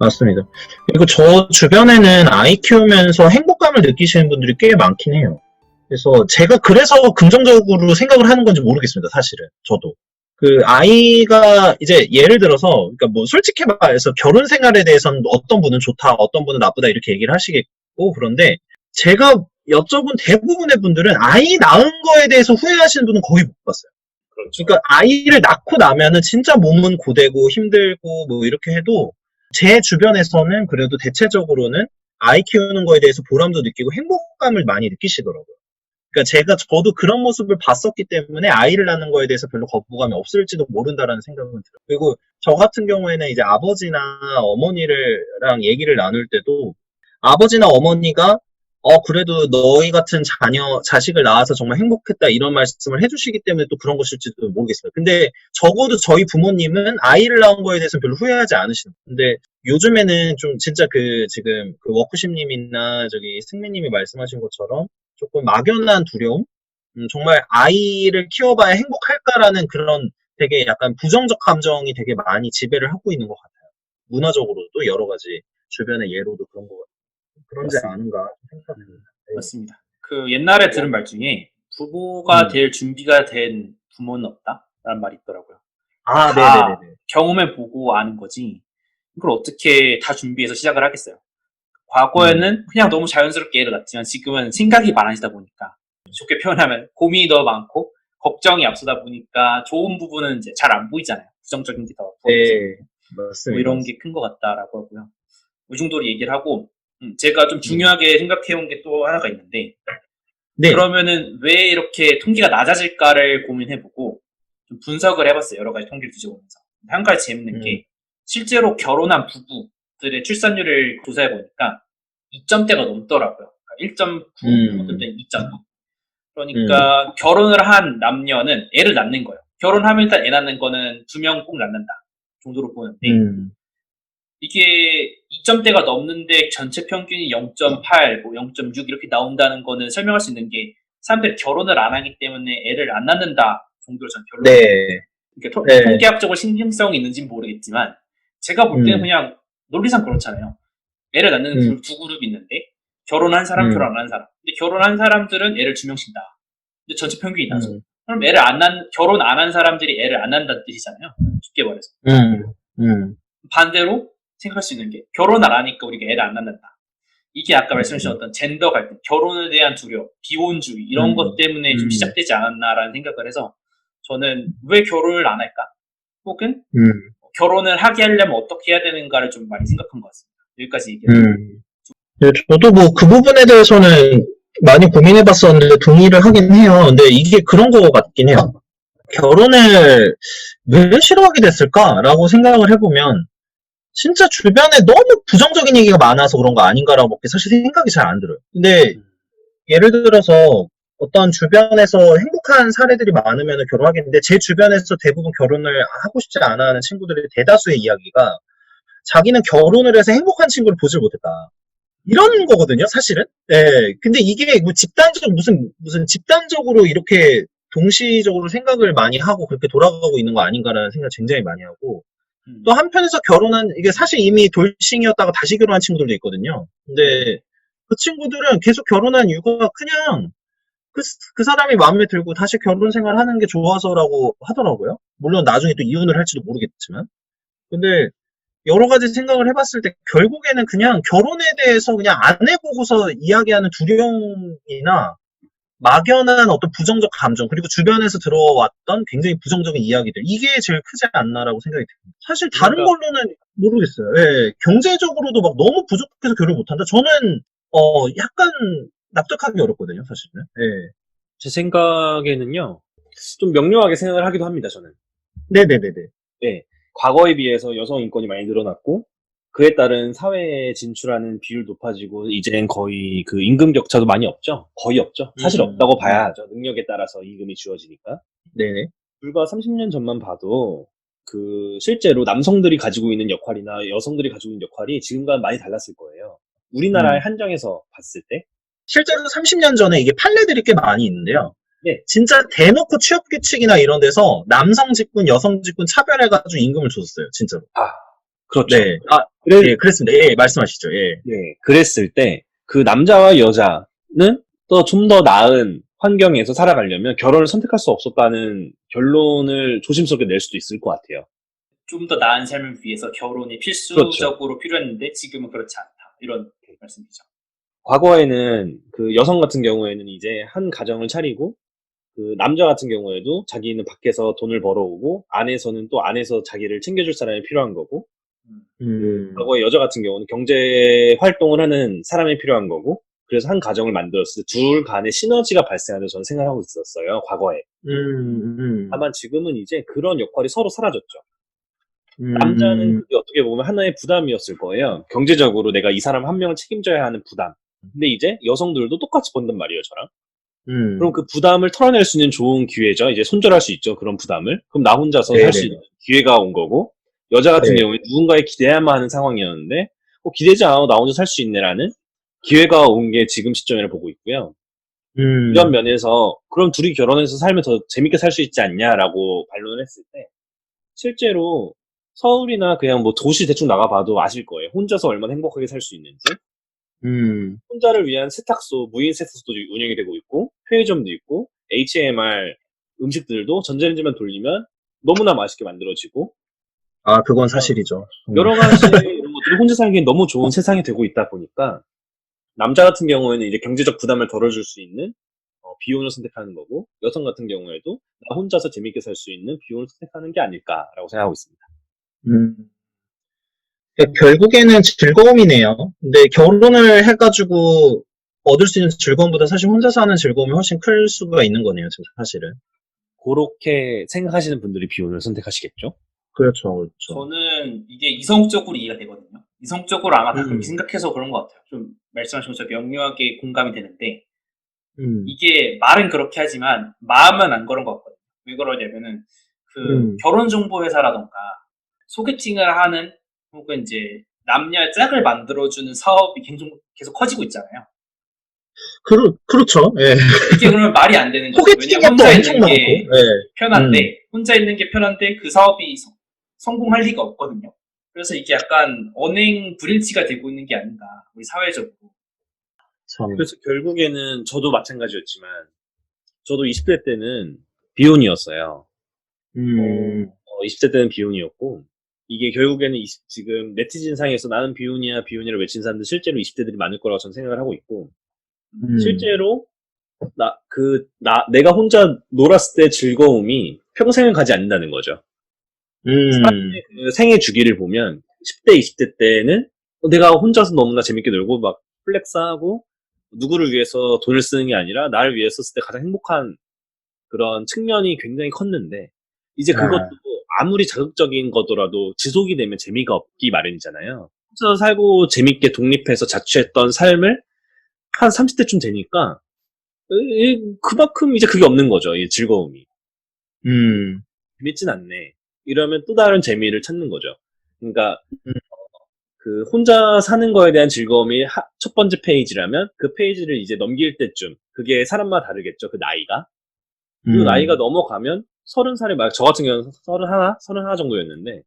맞습니다. 그리고 저 주변에는 아이 키우면서 행복감을 느끼시는 분들이 꽤 많긴 해요. 그래서 제가 그래서 긍정적으로 생각을 하는 건지 모르겠습니다, 사실은. 저도. 그 아이가 이제 예를 들어서, 그러니까 뭐 솔직히 말해서 결혼 생활에 대해서는 어떤 분은 좋다, 어떤 분은 나쁘다 이렇게 얘기를 하시겠고, 그런데 제가 여쭤본 대부분의 분들은 아이 낳은 거에 대해서 후회하시는 분은 거의 못 봤어요. 그렇죠. 그러니까 아이를 낳고 나면은 진짜 몸은 고되고 힘들고 뭐 이렇게 해도 제 주변에서는 그래도 대체적으로는 아이 키우는 거에 대해서 보람도 느끼고 행복감을 많이 느끼시더라고요. 그러니까 저도 그런 모습을 봤었기 때문에 아이를 낳는 거에 대해서 별로 거부감이 없을지도 모른다라는 생각은 들어요. 그리고 저 같은 경우에는 이제 아버지나 어머니랑 얘기를 나눌 때도 아버지나 어머니가 그래도 너희 같은 자식을 낳아서 정말 행복했다 이런 말씀을 해주시기 때문에 또 그런 것일지도 모르겠어요. 근데 적어도 저희 부모님은 아이를 낳은 거에 대해서는 별로 후회하지 않으시는. 근데 요즘에는 좀 진짜 지금 워크십님이나 저기 승민님이 말씀하신 것처럼 조금 막연한 두려움? 정말 아이를 키워봐야 행복할까라는 그런 되게 약간 부정적 감정이 되게 많이 지배를 하고 있는 것 같아요. 문화적으로도 여러 가지 주변의 예로도 그런 것 같아요. 그런지 맞습니다. 않은가 생각합니다. 네. 맞습니다. 그 옛날에 들은 말 중에 부모가 될 준비가 된 부모는 없다라는 말이 있더라고요. 아, 다 네네네네. 경험해 보고 아는 거지. 이걸 어떻게 다 준비해서 시작을 하겠어요. 음, 과거에는 그냥 너무 자연스럽게 애를 낳지만 지금은 생각이 많아지다 보니까 좋게 표현하면 고민이 더 많고 걱정이 앞서다 보니까 좋은 부분은 이제 잘 안 보이잖아요. 부정적인 게 더 부각돼서 네, 뭐 맞습니다. 이런 게 큰 것 같다라고 하고요. 이 정도로 얘기를 하고 제가 좀 음, 중요하게 생각해온 게 또 하나가 있는데 네, 그러면은 왜 이렇게 통계가 낮아질까를 고민해보고 좀 분석을 해봤어요. 여러 가지 통계를 뒤져보면서. 한 가지 재밌는 음, 게 실제로 결혼한 부부들의 출산율을 조사해보니까 2점대가 넘더라고요. 그러니까 1.9, 어떤 음, 때는 2.9. 음, 그러니까 결혼을 한 남녀는 애를 낳는 거예요. 결혼하면 일단 애 낳는 거는 2명 꼭 낳는다 정도로 보는데 음, 이게 2점대가 넘는데 전체 평균이 0.8, 뭐 0.6 이렇게 나온다는 거는 설명할 수 있는 게 사람들이 결혼을 안 하기 때문에 애를 안 낳는다 정도로 전 결론을 내거든요. 네, 그러니까 네, 통계학적으로 신빙성이 있는지는 모르겠지만 제가 볼 때는 음, 그냥 논리상 그렇잖아요. 애를 낳는 음, 두 그룹이 있는데 결혼한 사람, 음, 결혼 안 한 사람. 근데 결혼한 사람들은 애를 2명씩 낳아. 근데 전체 평균이 낮아. 음, 그럼 결혼 안 한 사람들이 애를 안 낳는다는 뜻이잖아요. 쉽게 말해서. 음, 음, 반대로 생각할 수 있는 게 결혼 안 하니까 우리가 애를 안 낳는다. 이게 아까 말씀하신 음, 어떤 젠더 갈등, 결혼에 대한 두려움, 비혼주의 이런 것 음, 때문에 좀 음, 시작되지 않았나라는 생각을 해서 저는 왜 결혼을 안 할까? 혹은 음. 결혼을 하게 하려면 어떻게 해야 되는가를 좀 많이 생각한 것 같습니다. 여기까지 얘기를 해요. 네, 저도 뭐 그 부분에 대해서는 많이 고민해 봤었는데 동의를 하긴 해요. 근데 이게 그런 거 같긴 해요. 결혼을 왜 싫어하게 됐을까라고 생각을 해보면 진짜 주변에 너무 부정적인 얘기가 많아서 그런 거 아닌가라고 사실 생각이 잘 안 들어요. 근데 예를 들어서 어떤 주변에서 행복한 사례들이 많으면 결혼하겠는데 제 주변에서 대부분 결혼을 하고 싶지 않아 하는 친구들의 대다수의 이야기가 자기는 결혼을 해서 행복한 친구를 보질 못했다. 이런 거거든요, 사실은. 예. 근데 이게 뭐 무슨 집단적으로 이렇게 동시적으로 생각을 많이 하고 그렇게 돌아가고 있는 거 아닌가라는 생각 굉장히 많이 하고, 또 한편에서 이게 사실 이미 돌싱이었다가 다시 결혼한 친구들도 있거든요. 근데 그 친구들은 계속 결혼한 이유가 그냥 그 사람이 마음에 들고 다시 결혼 생활 하는 게 좋아서라고 하더라고요. 물론 나중에 또 이혼을 할지도 모르겠지만. 근데 여러 가지 생각을 해봤을 때 결국에는 그냥 결혼에 대해서 그냥 안 해보고서 이야기하는 두려움이나 막연한 어떤 부정적 감정 그리고 주변에서 들어왔던 굉장히 부정적인 이야기들 이게 제일 크지 않나라고 생각이 듭니다. 사실 다른 그러니까 걸로는 모르겠어요. 예, 경제적으로도 막 너무 부족해서 결혼 못한다. 저는 약간 납득하기 어렵거든요, 사실은. 예. 제 생각에는요, 좀 명료하게 생각을 하기도 합니다, 저는. 네네네네. 네. 과거에 비해서 여성 인권이 많이 늘어났고, 그에 따른 사회에 진출하는 비율 높아지고, 이젠 거의 그 임금 격차도 많이 없죠? 거의 없죠? 사실 없다고 봐야 하죠. 능력에 따라서 임금이 주어지니까. 네네. 불과 30년 전만 봐도, 실제로 남성들이 가지고 있는 역할이나 여성들이 가지고 있는 역할이 지금과는 많이 달랐을 거예요. 우리나라의 음. 한정에서 봤을 때. 실제로 30년 전에 이게 판례들이 꽤 많이 있는데요. 네. 진짜 대놓고 취업 규칙이나 이런 데서 남성 직군, 여성 직군 차별해가지고 임금을 줬어요, 진짜로. 아, 그렇죠. 네. 아, 예, 그랬습니다. 예, 말씀하시죠. 예. 네, 그랬을 때 그 남자와 여자는 또 좀 더 나은 환경에서 살아가려면 결혼을 선택할 수 없었다는 결론을 조심스럽게 낼 수도 있을 것 같아요. 좀 더 나은 삶을 위해서 결혼이 그렇죠. 필수적으로 필요했는데 지금은 그렇지 않다. 이런 말씀이죠. 과거에는 그 여성 같은 경우에는 이제 한 가정을 차리고 그 남자 같은 경우에도 자기는 밖에서 돈을 벌어오고 안에서는 또 안에서 자기를 챙겨줄 사람이 필요한 거고 과거에 여자 같은 경우는 경제 활동을 하는 사람이 필요한 거고 그래서 한 가정을 만들었을 때 둘 간의 시너지가 발생하는 저는 생각하고 있었어요. 과거에. 다만 지금은 이제 그런 역할이 서로 사라졌죠. 남자는 그게 어떻게 보면 하나의 부담이었을 거예요. 경제적으로 내가 이 사람 한 명을 책임져야 하는 부담. 근데 이제 여성들도 똑같이 번단 말이에요, 저랑. 그럼 그 부담을 털어낼 수 있는 좋은 기회죠. 이제 손절할 수 있죠, 그런 부담을. 그럼 나 혼자서 살 수 있는 기회가 온 거고, 여자 같은 경우에 누군가에 기대야만 하는 상황이었는데, 기대지 않아도 나 혼자 살 수 있네라는 기회가 온 게 지금 시점이라 보고 있고요. 이런 면에서, 그럼 둘이 결혼해서 살면 더 재밌게 살 수 있지 않냐라고 반론을 했을 때, 실제로 서울이나 그냥 뭐 도시 대충 나가봐도 아실 거예요. 혼자서 얼마나 행복하게 살 수 있는지. 혼자를 위한 세탁소, 무인 세탁소도 운영이 되고 있고, 편의점도 있고, HMR 음식들도 전자레인지만 돌리면 너무나 맛있게 만들어지고, 아, 그건 사실이죠. 여러 가지 이런 것들이 혼자 살기엔 너무 좋은 세상이 되고 있다 보니까, 남자 같은 경우에는 이제 경제적 부담을 덜어줄 수 있는 비혼을 선택하는 거고, 여성 같은 경우에도 나 혼자서 재밌게 살 수 있는 비혼을 선택하는 게 아닐까라고 생각하고 있습니다. 결국에는 즐거움이네요. 근데 결혼을 해가지고 얻을 수 있는 즐거움보다 사실 혼자 사는 즐거움이 훨씬 클 수가 있는 거네요, 지금 사실은. 그렇게 생각하시는 분들이 비혼을 선택하시겠죠? 그렇죠, 그렇죠. 저는 이게 이성적으로 이해가 되거든요. 이성적으로 아마 다 그렇게 생각해서 그런 것 같아요. 좀 말씀하신 것처럼 명료하게 공감이 되는데 이게 말은 그렇게 하지만 마음은 안 그런 것 같거든요. 왜 그러냐면은 그 결혼 정보 회사라던가 소개팅을 하는 혹은 이제 남녀의 짝을 만들어주는 사업이 계속 커지고 있잖아요. 그렇죠. 예. 이게 그러면 말이 안 되는 거죠. 소개팅이 왜냐면 또 혼자 엄청 있는 게 많고. 예. 편한데 혼자 있는 게 편한데 그 사업이 성공할 리가 없거든요. 그래서 이게 약간 언행 불일치가 되고 있는 게 아닌가 우리 사회적으로. 그래서 결국에는 저도 마찬가지였지만 저도 20대 때는 비혼이었어요. 20대 때는 비혼이었고 이게 결국에는 지금 네티즌 상에서 나는 비혼이야 비혼이라 외친 사람들 실제로 20대들이 많을 거라고 저는 생각을 하고 있고 실제로 내가 혼자 놀았을 때 즐거움이 평생을 가지 않는다는 거죠. 사람의 그 생애 주기를 보면 10대, 20대 때는 내가 혼자서 너무나 재밌게 놀고 막 플렉스하고 누구를 위해서 돈을 쓰는 게 아니라 나를 위해 썼을 때 가장 행복한 그런 측면이 굉장히 컸는데 이제 그것도 아무리 자극적인 거더라도 지속이 되면 재미가 없기 마련이잖아요. 혼자 살고 재밌게 독립해서 자취했던 삶을 한 30대쯤 되니까 그만큼 이제 그게 없는 거죠. 이 즐거움이. 재밌진 않네. 이러면 또 다른 재미를 찾는 거죠. 그러니까 그 혼자 사는 거에 대한 즐거움이 첫 번째 페이지라면 그 페이지를 이제 넘길 때쯤 그게 사람마다 다르겠죠. 그 나이가. 그 나이가 넘어가면 30살에 저 같은 경우는 31 정도였는데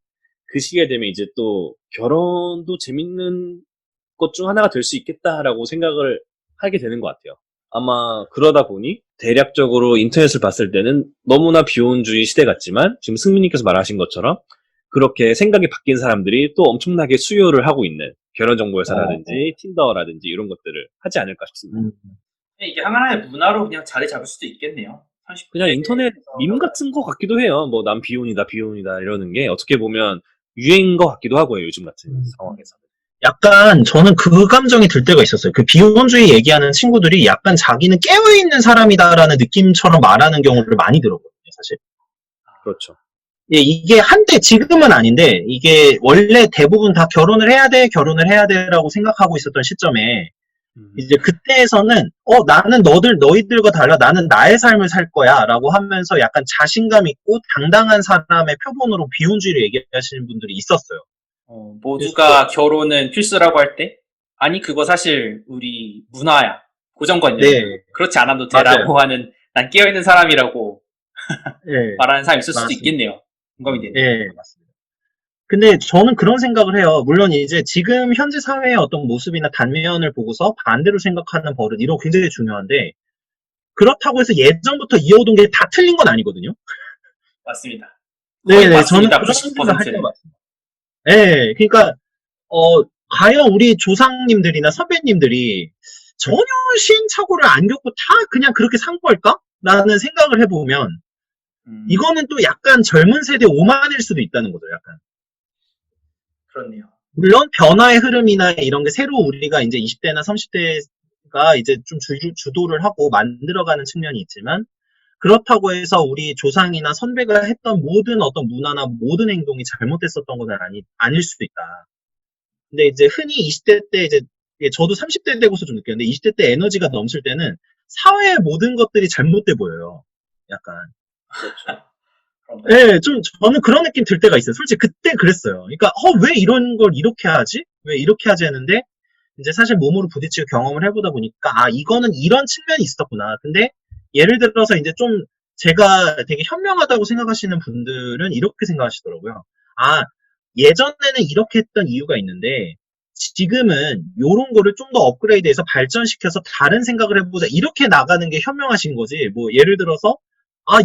그 시기에 되면 이제 또 결혼도 재밌는 것 중 하나가 될 수 있겠다라고 생각을 하게 되는 것 같아요. 아마 그러다 보니 대략적으로 인터넷을 봤을 때는 너무나 비혼주의 시대 같지만 지금 승민님께서 말하신 것처럼 그렇게 생각이 바뀐 사람들이 또 엄청나게 수요를 하고 있는 결혼정보회사라든지 틴더라든지 이런 것들을 하지 않을까 싶습니다. 이게 하나의 문화로 그냥 자리 잡을 수도 있겠네요. 그냥 인터넷 밈 같은 거 같기도 해요. 뭐 난 비혼이다 이러는 게 어떻게 보면 유행인 것 같기도 하고요. 요즘 같은 상황에서. 약간 저는 그 감정이 들 때가 있었어요. 그 비혼주의 얘기하는 친구들이 약간 자기는 깨어있는 사람이다라는 느낌처럼 말하는 경우를 많이 들었거든요, 사실. 그렇죠. 예, 이게 한때 지금은 아닌데 이게 원래 대부분 다 결혼을 해야 돼라고 생각하고 있었던 시점에 이제 그때에서는 나는 너희들과 달라 나는 나의 삶을 살 거야 라고 하면서 약간 자신감 있고 당당한 사람의 표본으로 비혼주의를 얘기하시는 분들이 있었어요. 모두가 결혼은 필수라고 할 때 아니 그거 사실 우리 문화야 고정관념 그렇지 않아도 되라고 하는 난 깨어있는 사람이라고 말하는 사람이 있을 수도 있겠네요. 공감이 되네요. 네, 맞습니다. 근데 저는 그런 생각을 해요. 물론 이제 지금 현재 사회의 어떤 모습이나 단면을 보고서 반대로 생각하는 버릇, 이런 거 굉장히 중요한데, 그렇다고 해서 예전부터 이어오던 게 다 틀린 건 아니거든요. 맞습니다. 거의 네네, 저는 맞습니다. 그런 생각을 할 것 99%는. 같습니다. 네, 그러니까, 과연 우리 조상님들이나 선배님들이 전혀 시행착오를 안 겪고 다 그냥 그렇게 산 걸까? 라는 생각을 해보면, 이거는 또 약간 젊은 세대 오만일 수도 있다는 거죠, 약간. 그렇네요. 물론 변화의 흐름이나 이런 게 새로 우리가 이제 20대나 30대가 이제 좀 주도를 하고 만들어가는 측면이 있지만, 그렇다고 해서 우리 조상이나 선배가 했던 모든 어떤 문화나 모든 행동이 잘못됐었던 건 아닐 수도 있다. 근데 이제 흔히 20대 때 이제 저도 30대 되고서 좀 느꼈는데 20대 때 에너지가 넘칠 때는 사회의 모든 것들이 잘못돼 보여요. 약간. 그렇죠. 네, 좀 저는 그런 느낌 들 때가 있어요. 솔직히 그때 그랬어요. 그러니까 왜 이런 걸 이렇게 하지? 왜 이렇게 하지 했는데 이제 사실 몸으로 부딪히고 경험을 해보다 보니까 이거는 이런 측면이 있었구나. 근데 예를 들어서 이제 좀 제가 되게 현명하다고 생각하시는 분들은 이렇게 생각하시더라고요. 예전에는 이렇게 했던 이유가 있는데 지금은 요런 거를 좀 더 업그레이드해서 발전시켜서 다른 생각을 해보자. 이렇게 나가는 게 현명하신 거지. 뭐 예를 들어서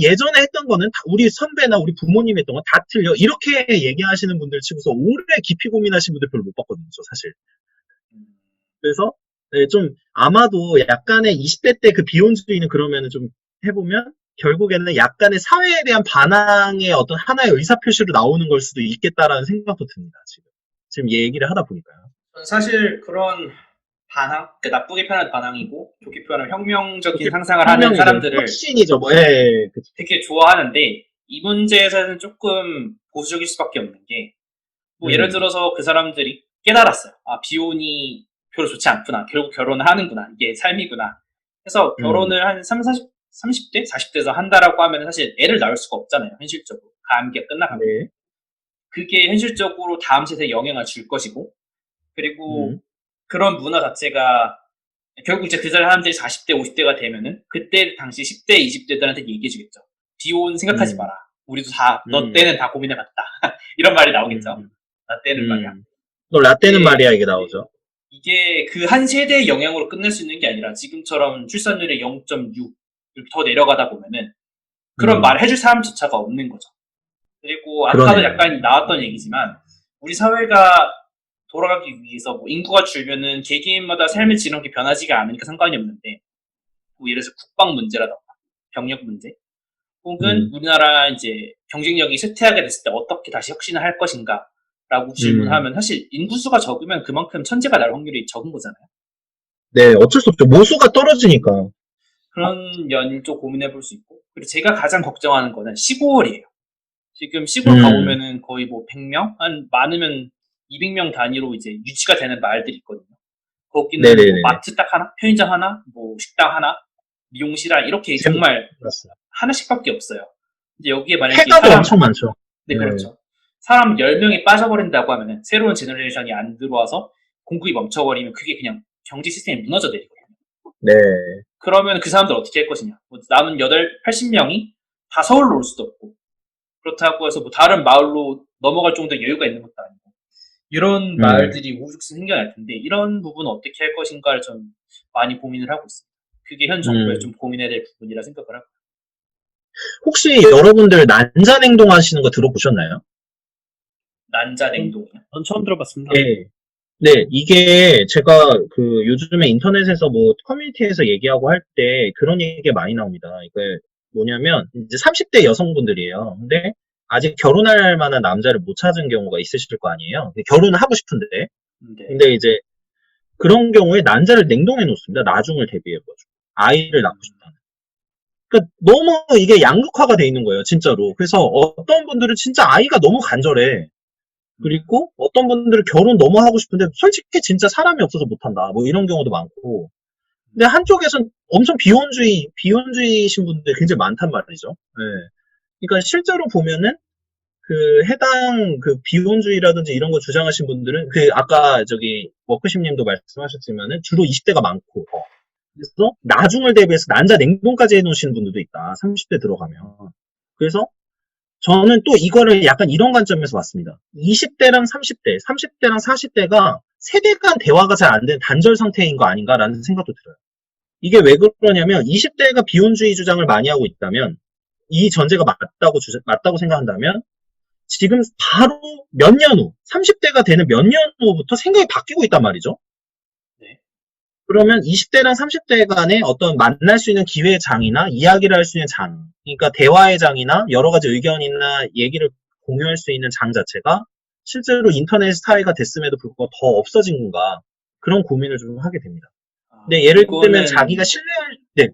예전에 했던 거는 우리 선배나 우리 부모님이 했던 건 다 틀려. 이렇게 얘기하시는 분들 치고서 오래 깊이 고민하신 분들 별로 못 봤거든요, 저 사실. 그래서 네, 좀 아마도 약간의 20대 때 그 비혼주의는 그러면은 좀 해보면 결국에는 약간의 사회에 대한 반항의 어떤 하나의 의사표시로 나오는 걸 수도 있겠다라는 생각도 듭니다, 지금 얘기를 하다 보니까요. 사실 그런 반항, 그 나쁘게 표현한 반항이고 좋게 표현하면 혁명적인 그게 상상을 하는 분명히 이제 사람들을 혁신이죠, 뭐, 예, 그쵸. 되게 좋아하는데 이 문제에서는 조금 보수적일 수밖에 없는 게 뭐 예를 들어서 그 사람들이 깨달았어요. 비혼이 별로 좋지 않구나. 결국 결혼을 하는구나. 이게 삶이구나. 그래서 결혼을 한 30대, 40대에서 한다라고 하면 사실 애를 낳을 수가 없잖아요. 현실적으로. 가임기가 끝나가면. 네. 그게 현실적으로 다음 세대에 영향을 줄 것이고 그리고 음. 그런 문화 자체가 결국 이제 그 사람들이 40대, 50대가 되면은 그때 당시 10대, 20대들한테 얘기해주겠죠. 비혼 생각하지 마라. 우리도 너 때는 다 고민해봤다. 이런 말이 나오겠죠. 나 때는 말이야. 너 라떼는 이게, 말이야, 이게 나오죠. 이게 그 한 세대의 영향으로 끝낼 수 있는 게 아니라 지금처럼 출산율이 0.6 이렇게 더 내려가다 보면은 그런 말을 해줄 사람조차가 없는 거죠. 그리고 아까도 그러네요. 약간 나왔던 얘기지만 우리 사회가 돌아가기 위해서 뭐 인구가 줄면은 개개인마다 삶의 질은 변하지가 않으니까 상관이 없는데 뭐 예를 들어서 국방 문제라던가 병력 문제 혹은 우리나라 이제 경쟁력이 쇠퇴하게 됐을 때 어떻게 다시 혁신을 할 것인가 라고 질문하면 사실 인구수가 적으면 그만큼 천재가 날 확률이 적은 거잖아요. 네, 어쩔 수 없죠. 모수가 떨어지니까. 그런 면을 좀 고민해 볼 수 있고 그리고 제가 가장 걱정하는 거는 시골이에요. 지금 시골 가보면은 거의 뭐 100명? 한 많으면 200명 단위로 이제 유치가 되는 마을들이 있거든요. 거기는 뭐 마트 딱 하나, 편의점 하나, 뭐 식당 하나, 미용실 하나 이렇게 정말 하나씩밖에 없어요. 이제 여기에 만약에 폐가도 엄청 많죠. 네, 그렇죠. 사람 10명이 빠져버린다고 하면은 새로운 제너레이션이 안 들어와서 공급이 멈춰버리면 그게 그냥 경제 시스템이 무너져 내리거든요. 네. 그러면 그 사람들 어떻게 할 것이냐. 뭐 남은 80명이 다 서울로 올 수도 없고 그렇다고 해서 뭐 다른 마을로 넘어갈 정도의 여유가 있는 것도 아니고 이런 마을들이 우후죽순 생겨날 텐데 이런 부분은 어떻게 할 것인가를 좀 많이 고민을 하고 있습니다. 그게 현 정부에 좀 고민해야 될 부분이라 생각을 하고. 혹시 여러분들 난자냉동 하시는 거 들어보셨나요? 난자냉동이요? 전 처음 들어봤습니다. 네. 네, 이게 제가 그 요즘에 인터넷에서 뭐 커뮤니티에서 얘기하고 할 때 그런 얘기가 많이 나옵니다. 이게 뭐냐면 이제 30대 여성분들이에요. 근데 아직 결혼할 만한 남자를 못 찾은 경우가 있으실 거 아니에요. 결혼을 하고 싶은데. 네. 근데 이제 그런 경우에 난자를 냉동해 놓습니다. 나중을 대비해가지고. 아이를 낳고 싶다는. 그러니까 너무 이게 양극화가 돼 있는 거예요, 진짜로. 그래서 어떤 분들은 진짜 아이가 너무 간절해. 그리고 어떤 분들은 결혼 너무 하고 싶은데 솔직히 진짜 사람이 없어서 못한다. 뭐 이런 경우도 많고. 근데 한쪽에선 엄청 비혼주의신 분들이 굉장히 많단 말이죠. 네. 그러니까 실제로 보면은 그 해당 그 비혼주의라든지 이런 거 주장하신 분들은 그 아까 저기 워크십님도 말씀하셨지만은 주로 20대가 많고 그래서 나중을 대비해서 난자 냉동까지 해놓으시는 분들도 있다. 30대 들어가면. 그래서 저는 또 이거를 약간 이런 관점에서 봤습니다. 20대랑 30대, 30대랑 40대가 세대 간 대화가 잘 안 되는 단절 상태인 거 아닌가라는 생각도 들어요. 이게 왜 그러냐면 20대가 비혼주의 주장을 많이 하고 있다면 이 전제가 맞다고 생각한다면 지금 바로 몇 년 후, 30대가 되는 몇 년 후부터 생각이 바뀌고 있단 말이죠. 네. 그러면 20대랑 30대 간의 어떤 만날 수 있는 기회의 장이나 이야기를 할 수 있는 장, 그러니까 대화의 장이나 여러 가지 의견이나 얘기를 공유할 수 있는 장 자체가 실제로 인터넷 사회가 됐음에도 불구하고 더 없어진 건가 그런 고민을 좀 하게 됩니다. 근데 예를 들면 자기가 신뢰할 네,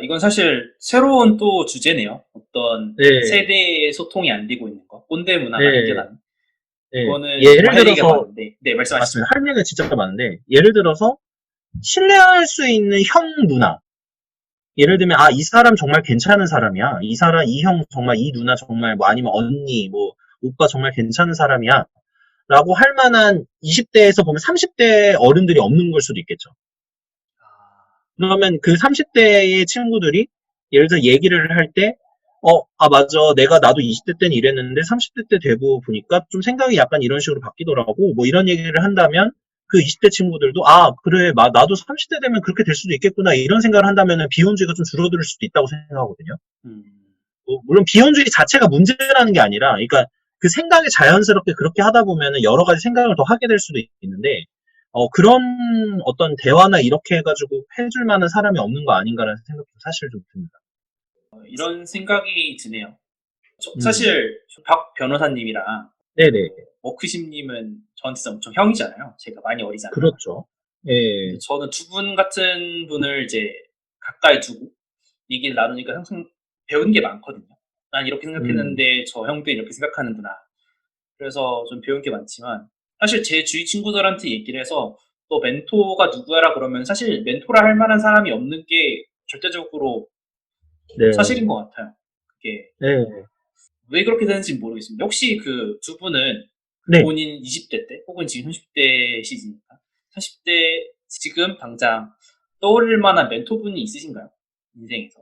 이건 사실 새로운 또 주제네요. 어떤 네. 세대의 소통이 안 되고 있는 거. 꼰대 문화가 네. 생겨나는. 네. 이거는 예를 정말 할 얘기가 들어서 많은데. 네, 말씀하시죠. 맞습니다. 할 얘기가 진짜 많은데 예를 들어서 신뢰할 수 있는 형 누나. 예를 들면 이 사람 정말 괜찮은 사람이야. 이 형 정말 이 누나 정말 뭐 아니면 언니 뭐 오빠 정말 괜찮은 사람이야. 라고 할 만한 20대에서 보면 30대 어른들이 없는 걸 수도 있겠죠. 그러면 그 30대의 친구들이 예를 들어 얘기를 할 때 맞아. 나도 20대 때는 이랬는데 30대 때 되고 보니까 좀 생각이 약간 이런 식으로 바뀌더라고. 뭐 이런 얘기를 한다면 그 20대 친구들도 그래. 나도 30대 되면 그렇게 될 수도 있겠구나. 이런 생각을 한다면 비혼주의가 좀 줄어들 수도 있다고 생각하거든요. 물론 비혼주의 자체가 문제라는 게 아니라 그러니까 그 생각이 자연스럽게 그렇게 하다 보면 여러 가지 생각을 더 하게 될 수도 있는데 그런 어떤 대화나 이렇게 해가지고 해줄 만한 사람이 없는 거 아닌가라는 생각도 사실 좀 듭니다. 이런 생각이 드네요. 사실 박 변호사님이랑 네네. 워크심님은 저한테 엄청 형이잖아요. 제가 많이 어리잖아요. 그렇죠. 예. 저는 두 분 같은 분을 이제 가까이 두고 얘기를 나누니까 항상 배운 게 많거든요. 난 이렇게 생각했는데 저 형도 이렇게 생각하는구나. 그래서 좀 배운 게 많지만 사실 제 주위 친구들한테 얘기를 해서 또 멘토가 누구야라 그러면 사실 멘토라 할 만한 사람이 없는 게 절대적으로 네. 사실인 것 같아요. 그게 네. 왜 그렇게 되는지 모르겠습니다. 혹시 그 두 분은 네. 본인 20대 때 혹은 지금 30대시니까 40대 지금 당장 떠올릴 만한 멘토분이 있으신가요? 인생에서.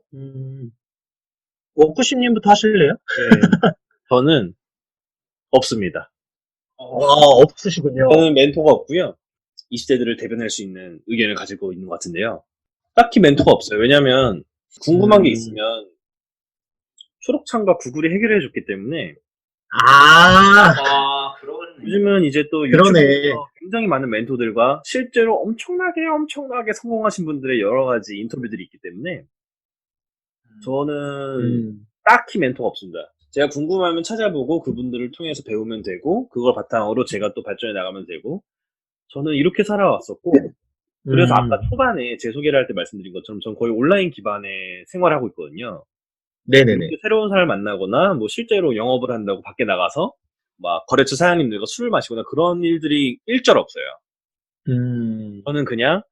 워크심님부터 하실래요? 네. 저는 없습니다. 없으시군요. 저는 멘토가 없고요. 20대들을 대변할 수 있는 의견을 가지고 있는 것 같은데요. 딱히 멘토가 없어요. 왜냐하면 궁금한 게 있으면 초록창과 구글이 해결해 줬기 때문에 그러네. 요즘은 이제 또 유튜브에서 굉장히 많은 멘토들과 실제로 엄청나게 성공하신 분들의 여러 가지 인터뷰들이 있기 때문에 저는 딱히 멘토가 없습니다. 제가 궁금하면 찾아보고 그분들을 통해서 배우면 되고 그걸 바탕으로 제가 또 발전해 나가면 되고 저는 이렇게 살아왔었고 그래서 아까 초반에 제 소개를 할 때 말씀드린 것처럼 저는 거의 온라인 기반의 생활을 하고 있거든요. 네네네. 이렇게 새로운 사람을 만나거나 뭐 실제로 영업을 한다고 밖에 나가서 막 거래처 사장님들과 술을 마시거나 그런 일들이 일절 없어요. 저는 그냥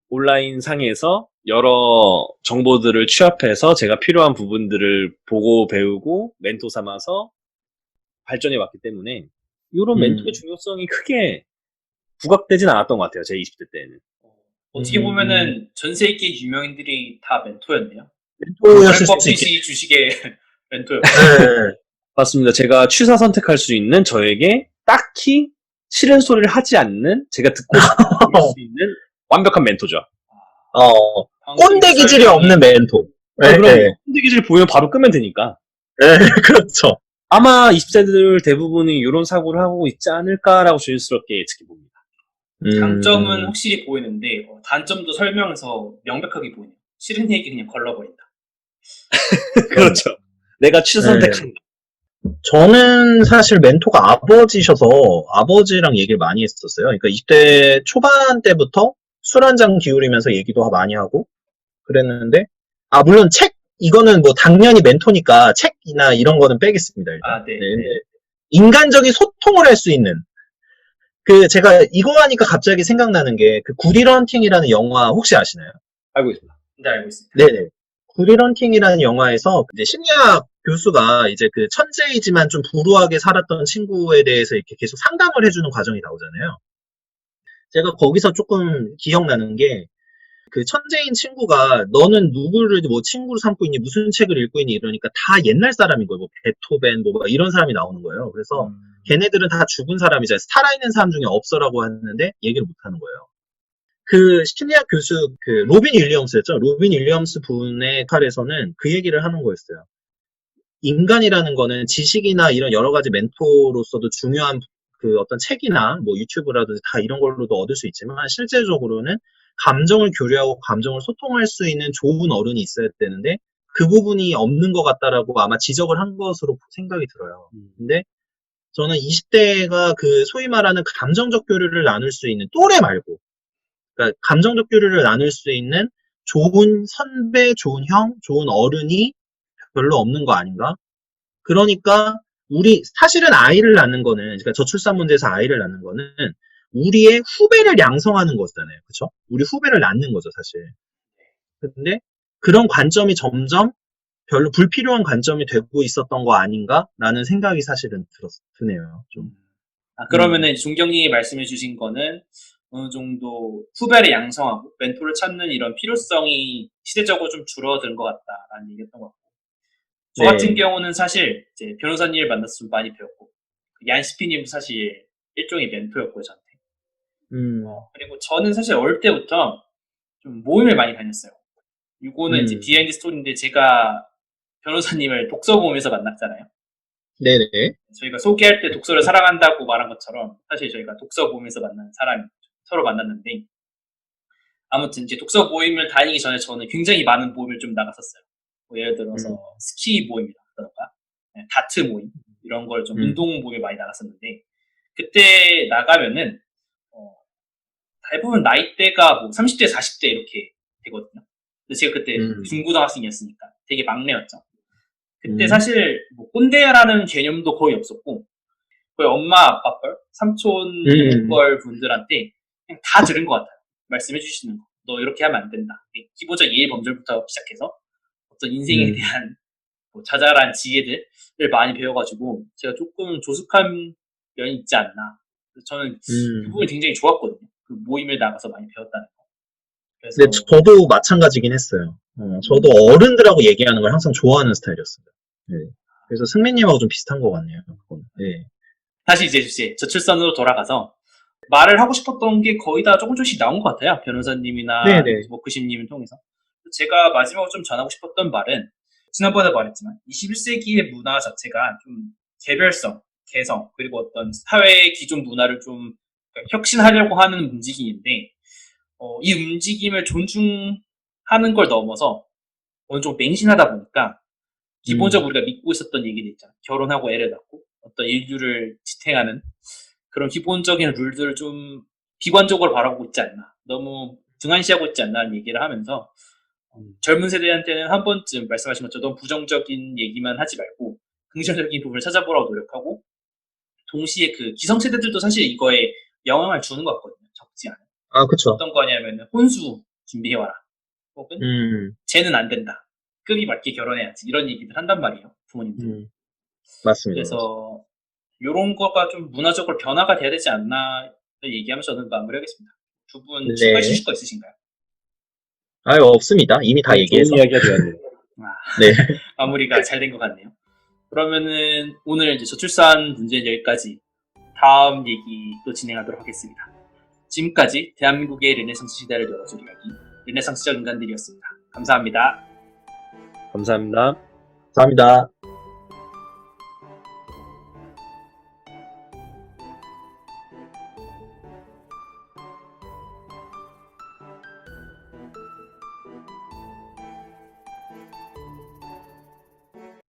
온라인 상에서 여러 정보들을 취합해서 제가 필요한 부분들을 보고 배우고 멘토 삼아서 발전해 왔기 때문에 이런 멘토의 중요성이 크게 부각되진 않았던 것 같아요. 제 20대 때는. 어떻게 보면은 전 세계 유명인들이 다 멘토였네요. 멘토였을 법 수 있겠 DC 주식의 멘토였고. 네. 맞습니다. 제가 취사 선택할 수 있는 저에게 딱히 싫은 소리를 하지 않는 제가 듣고 싶을 수 있는 완벽한 멘토죠. 꼰대 기질이 없는 멘토. 그럼 꼰대 기질 보이면 바로 끄면 되니까. 네, 그렇죠. 아마 20대들 대부분이 이런 사고를 하고 있지 않을까라고 조심스럽게 예측해 봅니다. 장점은 확실히 보이는데 단점도 설명해서 명백하게 보이네요. 싫은 얘기 그냥 걸러버린다. 그렇죠. 내가 취사 선택한다. 저는 사실 멘토가 아버지셔서 아버지랑 얘기를 많이 했었어요. 그러니까 20대 초반 때부터 술 한잔 기울이면서 얘기도 많이 하고 그랬는데 물론 이거는 뭐 당연히 멘토니까 책이나 이런 거는 빼겠습니다. 일단. 네. 인간적인 소통을 할 수 있는 제가 이거 하니까 갑자기 생각나는 게 그 구디런팅이라는 영화 혹시 아시나요? 알고 있습니다. 네, 알고 있습니다. 네네. 구디런팅이라는 영화에서 이제 심리학 교수가 이제 그 천재이지만 좀 불우하게 살았던 친구에 대해서 이렇게 계속 상담을 해주는 과정이 나오잖아요. 제가 거기서 조금 기억나는 게 그 천재인 친구가 너는 누구를 뭐 친구로 삼고 있니, 무슨 책을 읽고 있니 이러니까 다 옛날 사람인 거예요. 뭐 베토벤 뭐 이런 사람이 나오는 거예요. 그래서 걔네들은 다 죽은 사람이잖아요. 살아있는 사람 중에 없어라고 하는데 얘기를 못 하는 거예요. 그 심리학 교수 그 로빈 윌리엄스였죠. 로빈 윌리엄스 분의 칼에서는 그 얘기를 하는 거였어요. 인간이라는 거는 지식이나 이런 여러 가지 멘토로서도 중요한 그 어떤 책이나 뭐 유튜브라든지 다 이런 걸로도 얻을 수 있지만 실제적으로는 감정을 교류하고 감정을 소통할 수 있는 좋은 어른이 있어야 되는데 그 부분이 없는 것 같다라고 아마 지적을 한 것으로 생각이 들어요. 근데 저는 20대가 그 소위 말하는 감정적 교류를 나눌 수 있는 또래 말고, 그러니까 감정적 교류를 나눌 수 있는 좋은 선배, 좋은 형, 좋은 어른이 별로 없는 거 아닌가? 그러니까 사실은 아이를 낳는 거는, 그러니까 저출산 문제에서 아이를 낳는 거는 우리의 후배를 양성하는 거잖아요. 그쵸? 우리 후배를 낳는 거죠, 사실. 근데 그런 관점이 점점 별로 불필요한 관점이 되고 있었던 거 아닌가라는 생각이 사실은 드네요. 좀. 그러면은 종경님이 말씀해 주신 거는 어느 정도 후배를 양성하고 멘토를 찾는 이런 필요성이 시대적으로 좀 줄어든 것 같다라는 얘기였던 것 같고, 저 같은 경우는 사실 이제 변호사님을 만나서 좀 많이 배웠고, 얀스피님도 사실 일종의 멘토였고요, 저한테. 그리고 저는 사실 어릴 때부터 좀 모임을 많이 다녔어요. 이거는 이제 비하인드 스토리인데, 제가 변호사님을 독서 모임에서 만났잖아요. 네네. 저희가 소개할 때 독서를 사랑한다고 말한 것처럼 사실 저희가 독서 모임에서 만난 사람이 서로 만났는데, 아무튼 이제 독서 모임을 다니기 전에 저는 굉장히 많은 모임을 좀 나갔었어요. 뭐 예를 들어서 스키 모임이라던가 다트 모임 이런 걸 좀 운동 모임에 많이 나갔었는데, 그때 나가면은 대부분 나이대가 뭐 30대, 40대 이렇게 되거든요. 근데 제가 그때 중고등학생이었으니까 되게 막내였죠. 그때 사실 뭐 꼰대라는 개념도 거의 없었고, 거의 엄마, 아빠뻘, 삼촌, 뻘 분들한테 그냥 다 들은 것 같아요. 말씀해 주시는 거. 너 이렇게 하면 안 된다. 기본적 예의 범절부터 시작해서 어떤 인생에 대한 뭐 자잘한 지혜들을 많이 배워가지고 제가 조금 조숙한 면이 있지 않나. 그래서 저는 그 부분이 굉장히 좋았거든요. 그 모임을 나가서 많이 배웠다는 거. 그래서 근데 저도 마찬가지긴 했어요. 저도 어른들하고 얘기하는 걸 항상 좋아하는 스타일이었어요. 네. 그래서 승민님하고 좀 비슷한 것 같네요. 네. 다시 이제 저출산으로 돌아가서 말을 하고 싶었던 게 거의 다 조금씩 나온 것 같아요. 변호사님이나 워크십님을 통해서. 제가 마지막으로 좀 전하고 싶었던 말은, 지난번에 말했지만 21세기의 문화 자체가 좀 개별성, 개성, 그리고 어떤 사회의 기존 문화를 좀 혁신하려고 하는 움직임인데, 이 움직임을 존중하는 걸 넘어서 어느 정도 맹신하다 보니까 기본적으로 우리가 믿고 있었던 얘기들 있잖아. 결혼하고 애를 낳고 어떤 인류를 지탱하는 그런 기본적인 룰들을 좀 비관적으로 바라보고 있지 않나, 너무 등한시하고 있지 않나는 얘기를 하면서 젊은 세대한테는 한 번쯤 말씀하신 것처럼 너무 부정적인 얘기만 하지 말고 긍정적인 부분을 찾아보라고 노력하고, 동시에 그 기성세대들도 사실 이거에 영향을 주는 것 같거든요. 적지 않은. 그쵸. 어떤 거냐면은 혼수 준비해와라, 혹은 쟤는 안 된다, 급이 맞게 결혼해야지, 이런 얘기들 한단 말이에요, 부모님들. 맞습니다. 그래서 이런 거가 좀 문화적으로 변화가 돼야 되지 않나 얘기하면서 저는 마무리하겠습니다. 두 분 추가해 주실 거 있으신가요? 없습니다. 이미 다 얘기해서. 좋은 이야기가 되었네요. 네. 마무리가 잘 된 것 같네요. 그러면은 오늘 이제 저출산 문제는 여기까지, 다음 얘기 또 진행하도록 하겠습니다. 지금까지 대한민국의 르네상스 시대를 열어줄 이야기, 르네상스적 인간들이었습니다. 감사합니다. 감사합니다. 감사합니다.